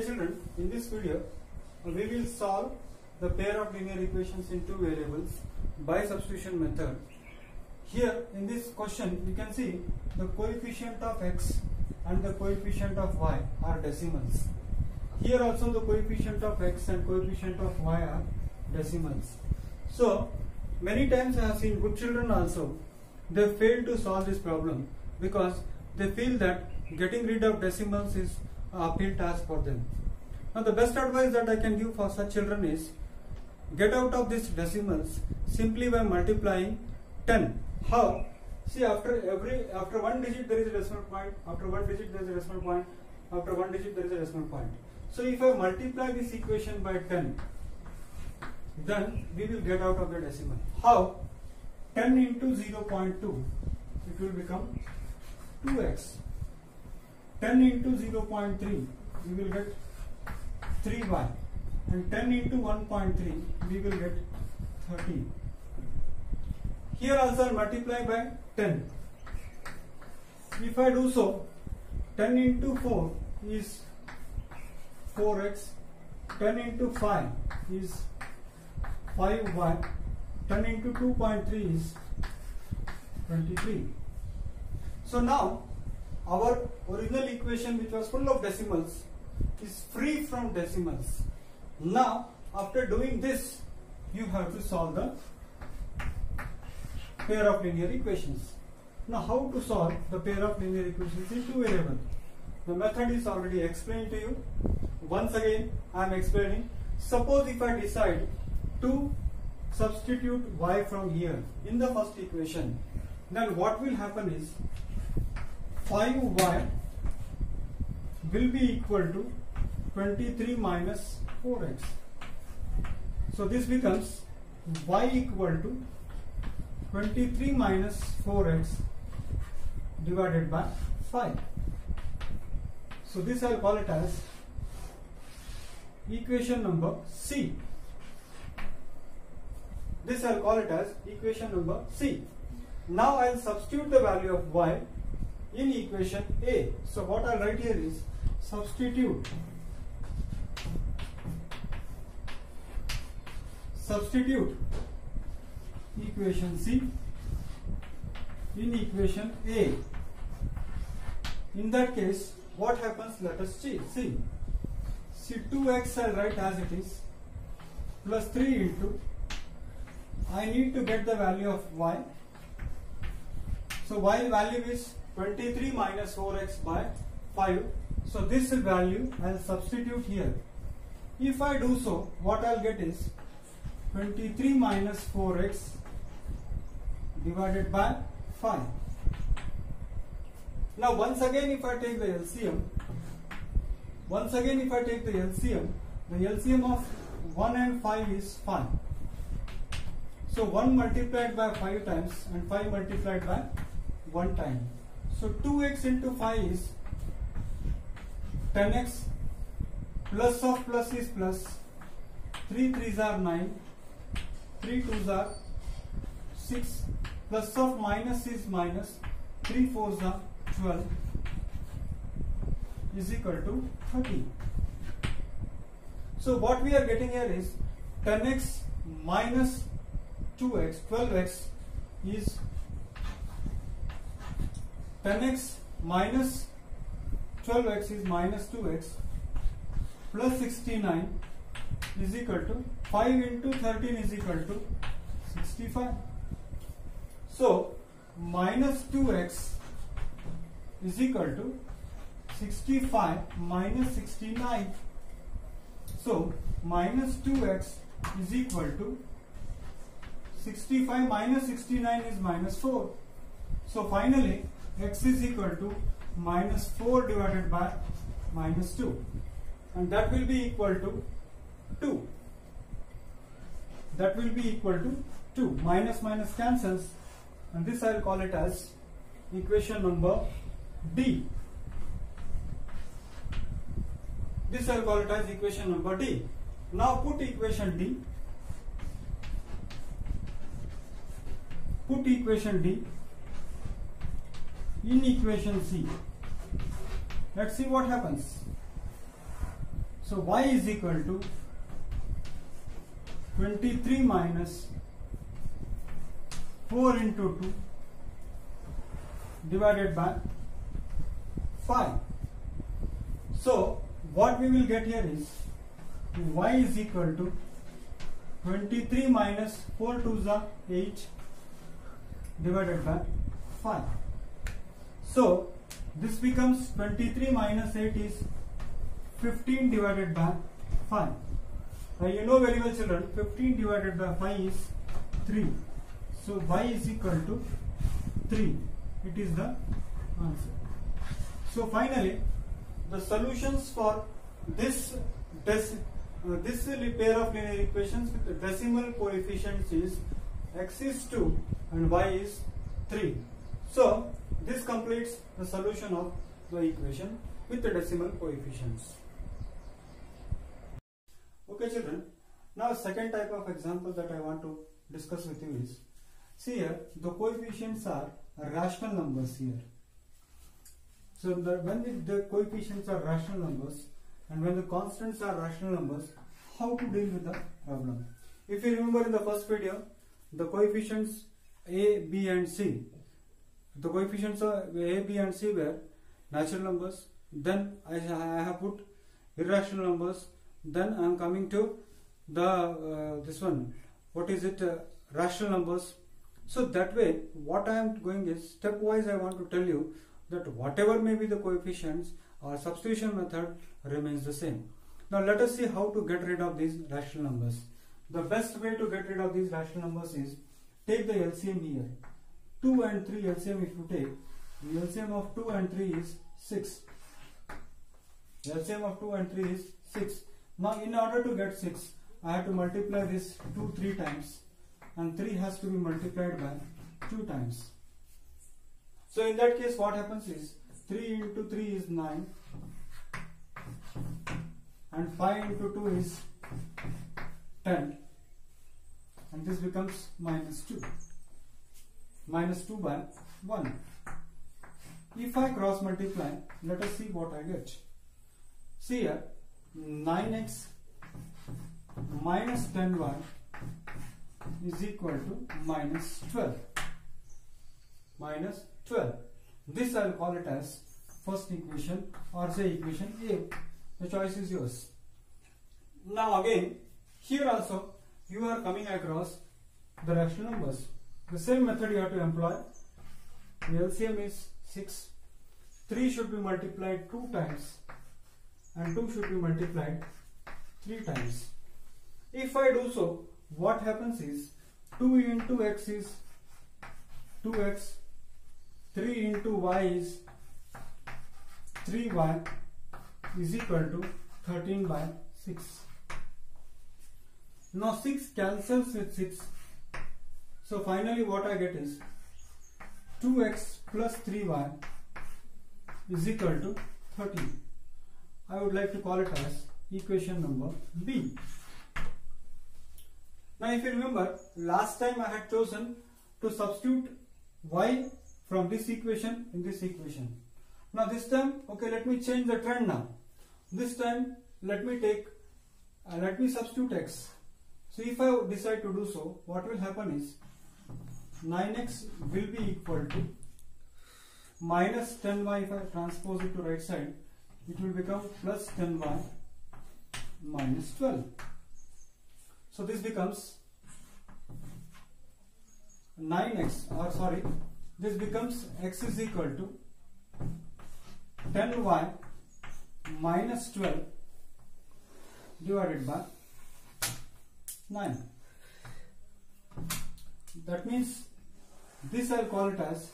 Dear children, in this video we will solve the pair of linear equations in two variables by substitution method. Here in this question you can see the coefficient of x and the coefficient of y are decimals. Here also the coefficient of x and coefficient of y are decimals. So many times I have seen good children also, they fail to solve this problem because they feel that getting rid of decimals is an uphill task for them. Now the best advice that I can give for such children is get out of these decimals simply by multiplying 10. How? See, after one digit there is a decimal point, after one digit there is a decimal point, after one digit there is a decimal point. So if I multiply this equation by 10, then we will get out of the decimal. How? 10 into 0.2, it will become 2x. 10 into 0.3, we will get 3y. And 10 into 1.3, we will get 13. Here also I multiply by 10. If I do so, 10 into 4 is 4x, 10 into 5 is 5y, 10 into 2.3 is 23. So now our original equation, which was full of decimals, is free from decimals. Now after doing this, you have to solve the pair of linear equations. Now how to solve the pair of linear equations in two variables? The method is already explained to you. Once again I am explaining. Suppose if I decide to substitute y from here in the first equation, then what will happen is 5y will be equal to 23 minus 4x. So this becomes y equal to 23 minus 4x divided by 5. So this I will call it as equation number C. This I will call it as equation number C. Now I will substitute the value of y in equation A. So what I will write here is substitute equation C in equation A. In that case, what happens? Let us see. See 2x I will write as it is plus 3 into, I need to get the value of y. So y value is 23 minus 4x by 5. So this value I will substitute here. If I do so, what I will get is 23 minus 4x divided by 5. Now once again if I take the LCM, the LCM of 1 and 5 is 5. So 1 multiplied by 5 times and 5 multiplied by 1 time. So 2x into 5 is 10x, plus of plus is plus, 3 3s are 9, 3 2s are 6, plus of minus is minus, 3 4s are 12 is equal to 30. So what we are getting here is 10x minus 2x, 12x is 10x minus 12x is minus 2x plus 69 is equal to 5 into 13 is equal to 65. So minus 2x is equal to 65 minus 69. So minus 2x is equal to 65 minus 69 is minus 4. So finally x is equal to minus 4 divided by minus 2, and that will be equal to 2. That will be equal to 2. Minus minus cancels, and this I will call it as equation number D. This I will call it as equation number D. Now put equation D. Put equation D in equation C. Let's see what happens. So y is equal to 23 minus 4 into 2 divided by 5. So what we will get here is y is equal to 23 minus 4 2s are 8 divided by 5. So this becomes 23 minus 8 is 15 divided by 5. Now you know very well, children, 15 divided by 5 is 3. So y is equal to 3. It is the answer. So finally, the solutions for this pair of linear equations with the decimal coefficients is x is 2 and y is 3. So this completes the solution of the equation with the decimal coefficients. Okay children, now second type of example that I want to discuss with you is, see here the coefficients are rational numbers here. So when the coefficients are rational numbers and when the constants are rational numbers, how to deal with the problem? If you remember in the first video, the coefficients a, b and c, the coefficients of a, b and c were natural numbers, then I have put irrational numbers, then I am coming to the this one, what is it, rational numbers. So that way what I am going is, stepwise I want to tell you that whatever may be the coefficients, our substitution method remains the same. Now let us see how to get rid of these rational numbers. The best way to get rid of these rational numbers is, take the LCM here. 2 and 3 LCM if you take, the LCM of 2 and 3 is 6. The LCM of 2 and 3 is 6. Now in order to get 6, I have to multiply this 2 3 times and 3 has to be multiplied by 2 times. So in that case what happens is, 3 into 3 is 9 and 5 into 2 is 10 and this becomes minus 2. Minus 2 by 1. If I cross multiply, let us see what I get. See here, 9x minus 10y is equal to minus 12. Minus 12. This I will call it as first equation or say equation A. The choice is yours. Now again, here also you are coming across the rational numbers. The same method you have to employ. The LCM is 6. 3 should be multiplied 2 times and 2 should be multiplied 3 times. If I do so, what happens is, 2 into x is 2x, 3 into y is 3y is equal to 13 by 6. Now 6 cancels with 6. So finally what I get is 2x plus 3y is equal to 13. I would like to call it as equation number B. Now if you remember, last time I had chosen to substitute y from this equation in this equation. Now this time, okay, let me change the trend now. This time let me substitute x. So if I decide to do so, what will happen is, 9x will be equal to minus 10y. If I transpose it to right side, it will become plus 10y minus 12. So this becomes 9x, or sorry, this becomes x is equal to 10y minus 12 divided by 9. That means this I'll call it as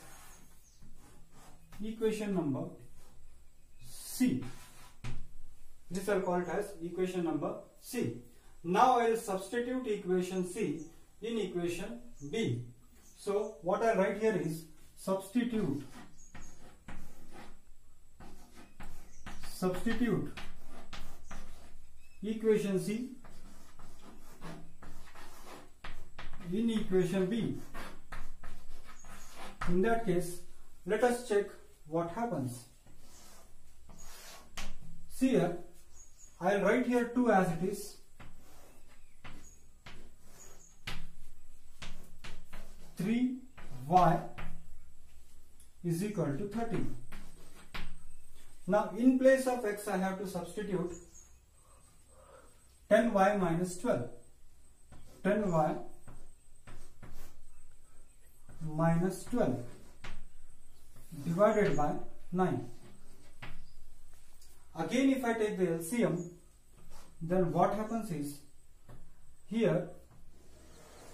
equation number C. This I'll call it as equation number C. Now I'll substitute equation C in equation B. So what I write here is, substitute equation C in equation B. In that case, let us check what happens. See here, I'll write here 2 as it is. 3y is equal to 13. Now in place of x I have to substitute 10y minus 12. 10y minus 12 divided by 9. Again if I take the LCM, then what happens is, here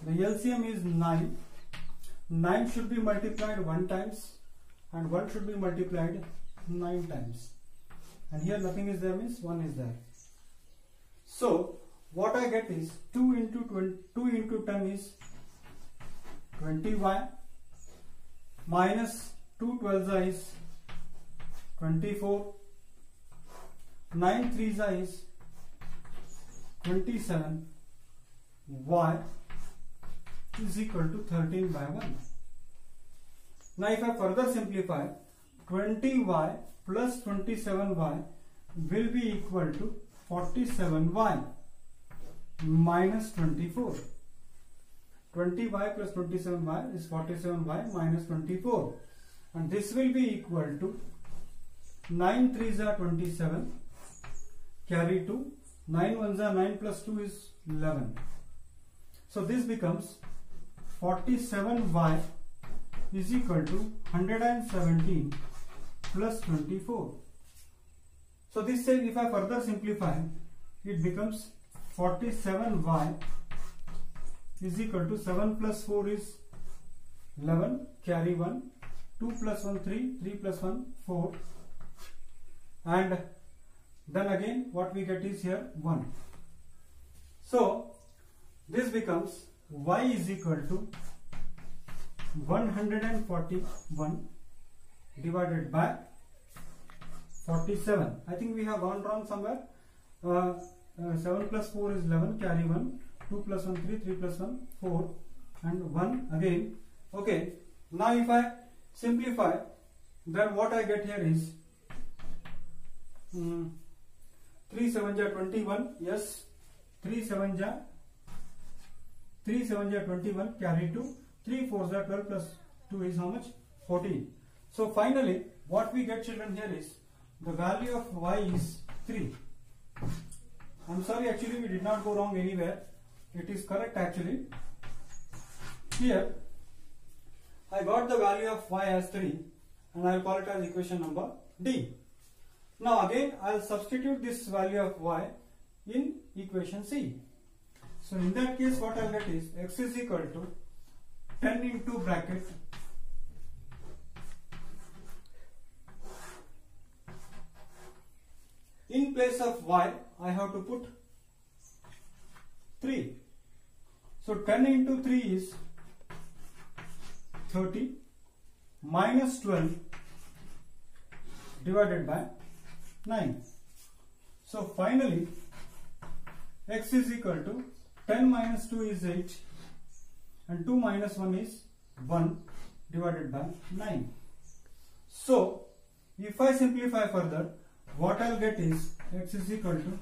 the LCM is 9. 9 should be multiplied 1 times and 1 should be multiplied 9 times. And here nothing is there means 1 is there. So what I get is 2 into 10 is 20y minus 2 12s is 24. 9 3s is 27. Y is equal to 13 by 1. Now if I further simplify, 20y plus 27y will be equal to 47y minus 24. 20y plus 27y is 47y minus 24, and this will be equal to 9 3s are 27, carry 2, 9 1s are 9 plus 2 is 11. So this becomes 47y is equal to 117 plus 24. So this says if I further simplify, it becomes 47y is equal to 7 plus 4 is 11, carry 1, 2 plus 1 3, 3 plus 1 4, and then again what we get is here 1. So this becomes y is equal to 141 divided by 47. I think we have gone wrong somewhere. 7 plus 4 is 11, carry 1, 2 plus 1 3, 3 plus 1 4, and 1 again. Okay, now if I simplify, then what I get here is 3 7 ja 21, yes, 3 7 ja 21, carry 2, 3 4 ja 12 plus 2 is how much? 14. So finally what we get, children, here is the value of y is 3. I'm sorry, actually we did not go wrong anywhere. It is correct actually. Here I got the value of y as 3 and I will call it as equation number D. Now again I will substitute this value of y in equation C. So in that case what I will get is x is equal to 10 into bracket in place of y I have to put 3. So 10 into 3 is 30 minus 12 divided by 9. So finally x is equal to 10 minus 2 is 8 and 2 minus 1 is 1 divided by 9. So if I simplify further, what I'll get is x is equal to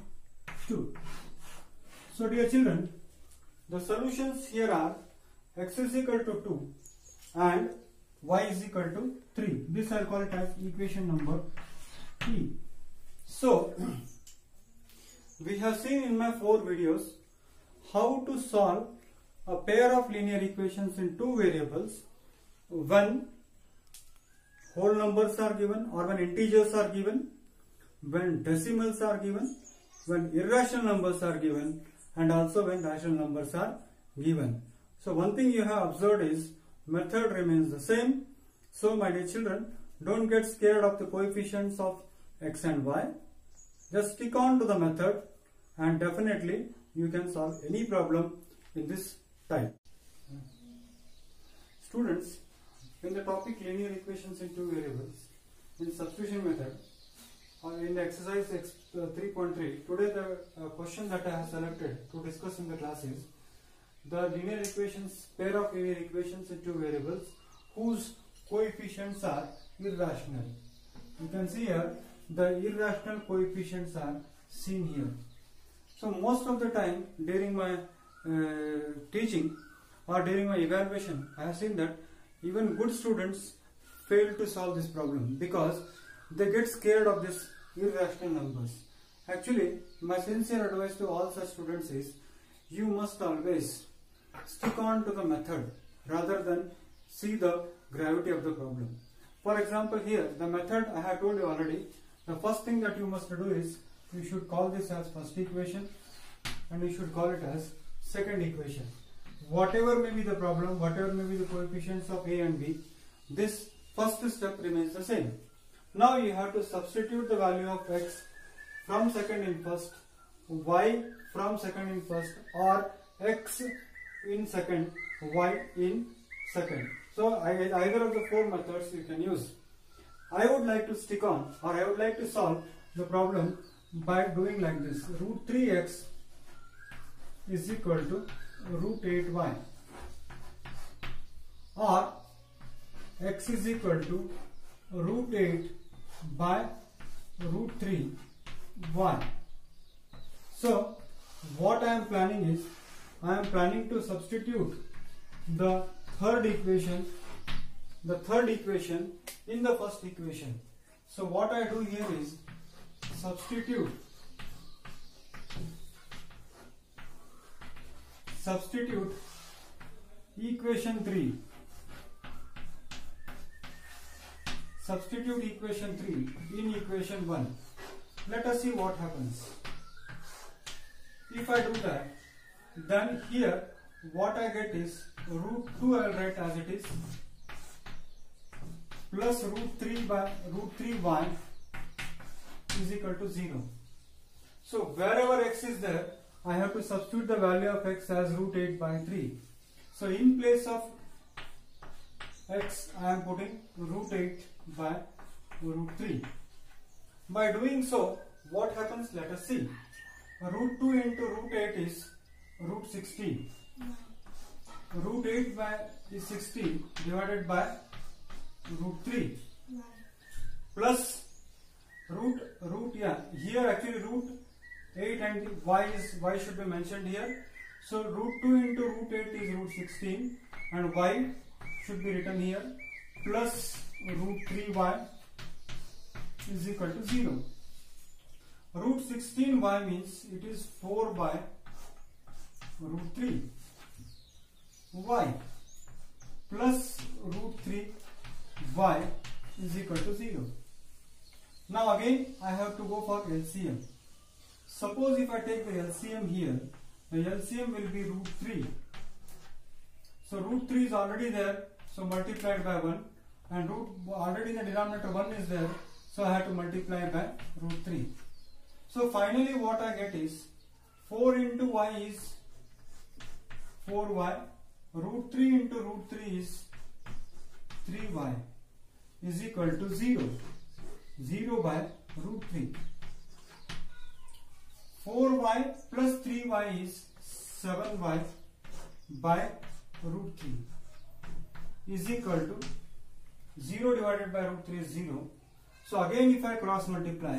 2. So dear children, the solutions here are x is equal to 2 and y is equal to 3. This I'll call it as equation number E. So we have seen in my 4 videos how to solve a pair of linear equations in 2 variables when whole numbers are given or when integers are given, when decimals are given, when irrational numbers are given, and also when rational numbers are given. So one thing you have observed is method remains the same. So my dear children, don't get scared of the coefficients of x and y. Just stick on to the method and definitely you can solve any problem in this type. Students, in the topic linear equations in 2 variables, in substitution method, in the exercise 3.3, today the question that I have selected to discuss in the class is the linear equations, pair of linear equations in 2 variables whose coefficients are irrational. You can see here the irrational coefficients are seen here. So most of the time during my teaching or during my evaluation, I have seen that even good students fail to solve this problem because they get scared of this irrational numbers. Actually, my sincere advice to all such students is you must always stick on to the method rather than see the gravity of the problem. For example, here the method I have told you already. The first thing that you must do is you should call this as first equation and you should call it as second equation. Whatever may be the problem, whatever may be the coefficients of A and B, this first step remains the same. Now you have to substitute the value of x from second in first, y from second in first, or x in second, y in second. So either of the four methods you can use. I would like to stick on, or I would like to solve the problem by doing like this. Root 3x is equal to root 8y, or x is equal to root 8 by root 3y. So what I am planning is, I am planning to substitute the third equation in the first equation. So what I do here is substitute equation 3. Substitute equation 3 in equation 1. Let us see what happens. If I do that, then here what I get is root 2, I will write as it is, plus root 3y is equal to 0. So wherever x is there, I have to substitute the value of x as root 8 by 3. So in place of x, I am putting root 8 by root 3. By doing so, what happens? Let us see. Root 2 into root 8 is root 16. Root 8 is 16 divided by root 3 plus here actually root 8 and y should be mentioned here. So root 2 into root 8 is root 16 and y should be written here plus root 3y is equal to 0. Root 16y means it is 4 by root 3 y plus root 3 y is equal to 0. Now again I have to go for LCM. Suppose if I take the LCM here, the LCM will be root 3. So root 3 is already there, so multiplied by 1, and root already in the denominator 1 is there, so I have to multiply by root 3. So finally what I get is 4 into y is 4y, root 3 into root 3 is 3y is equal to 0. 0 by root 3. 4y plus 3y is 7y by root 3 is equal to 0 divided by root 3 is 0. So again if I cross multiply,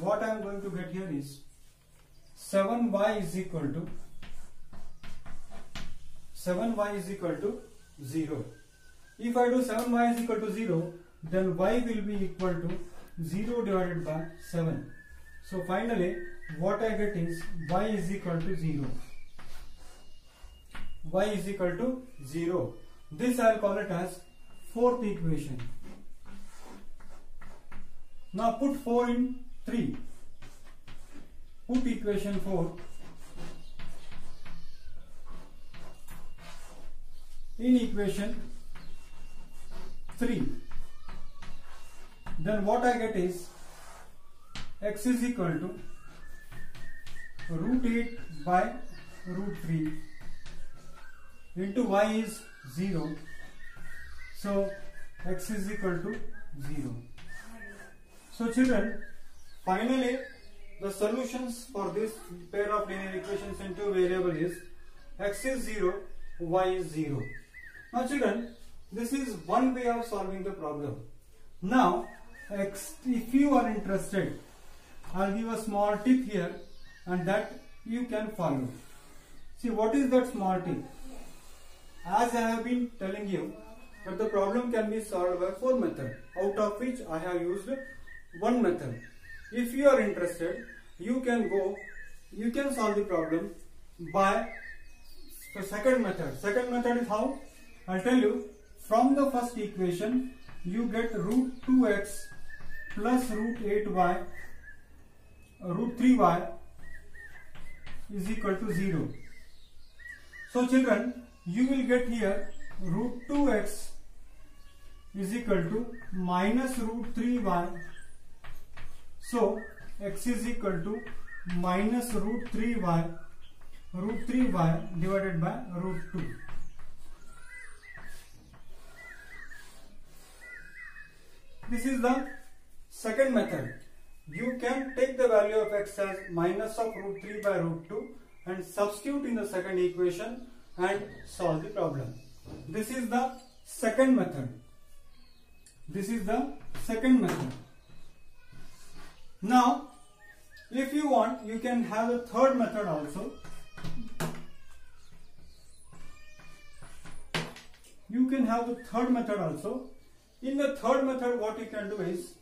what I am going to get here is 7y is equal to 0. If I do 7y is equal to 0, then y will be equal to 0 divided by 7. So finally what I get is y is equal to 0. Y is equal to 0. This I will call it as fourth equation. Now put 4 in 3. Put equation 4 in equation 3. Then what I get is x is equal to root 8 by root 3 into y is 0. So x is equal to 0. So children, finally the solutions for this pair of linear equations in two variables is x is 0, y is 0. Now children, this is one way of solving the problem. Now if you are interested I'll give a small tip here and that you can follow. See, what is that small tip? As I have been telling you that the problem can be solved by 4 methods, out of which I have used 1 method. If you are interested, you can solve the problem by the second method. Second method is how? I'll tell you. From the first equation, you get root 2x plus root 8y, root 3y is equal to 0. So children, you will get here root 2x is equal to minus root 3y. So x is equal to minus root 3y divided by root 2. This is the second method. You can take the value of x as minus of root 3 by root 2 and substitute in the second equation and solve the problem. This is the second method. Now, if you want, you can have the third method also. In the third method, what you can do is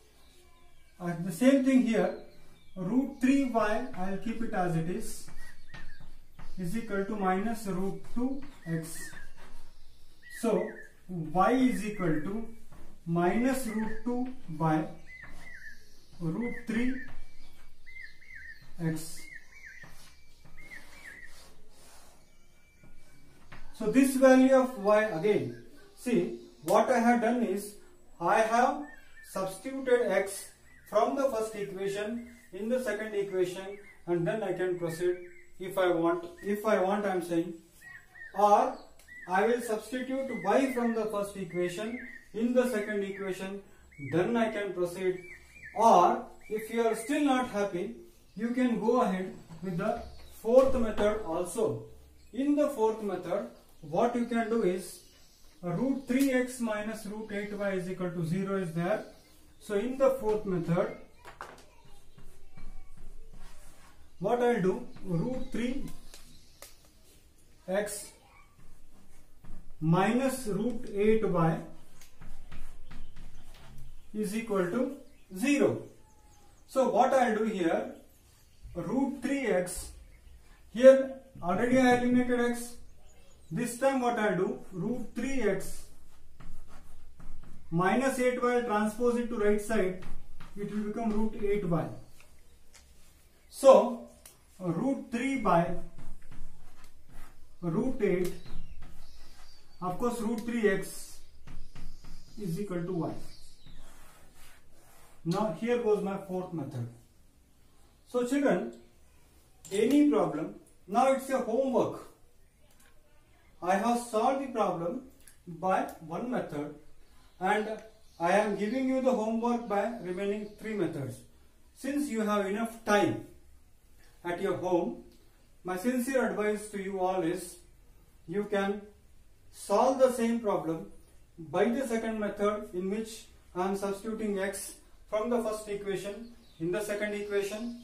the same thing here. Root 3y, I will keep it as it is equal to minus root 2x. So y is equal to minus root 2 by root 3x. So this value of y again, see what I have done is I have substituted x from the first equation in the second equation and then I can proceed if I want I am saying, or I will substitute y from the first equation in the second equation, then I can proceed, or if you are still not happy, you can go ahead with the fourth method also. In the fourth method, what you can do is root 3x minus root 8y is equal to 0 is there. So in the fourth method, what I will do, root 3x minus root 8y is equal to 0. So what I will do here, root 3x, here already I eliminated x. This time what I will do, root 3x minus 8y, transpose it to right side, it will become root 8y. So root 3 by root 8, of course root 3x is equal to y. Now here goes my fourth method. So children, any problem, now it's a homework. I have solved the problem by one method and I am giving you the homework by remaining 3 methods. Since you have enough time at your home, my sincere advice to you all is you can solve the same problem by the second method, in which I am substituting x from the first equation in the second equation,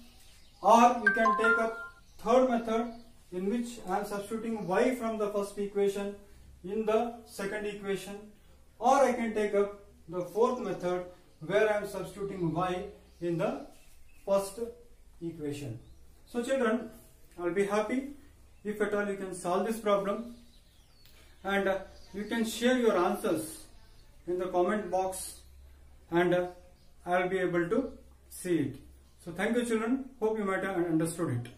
or you can take up third method in which I am substituting y from the first equation in the second equation, or I can take up the fourth method where I am substituting y in the first equation. So children, I will be happy if at all you can solve this problem, and you can share your answers in the comment box and I will be able to see it. So thank you children, hope you might have understood it.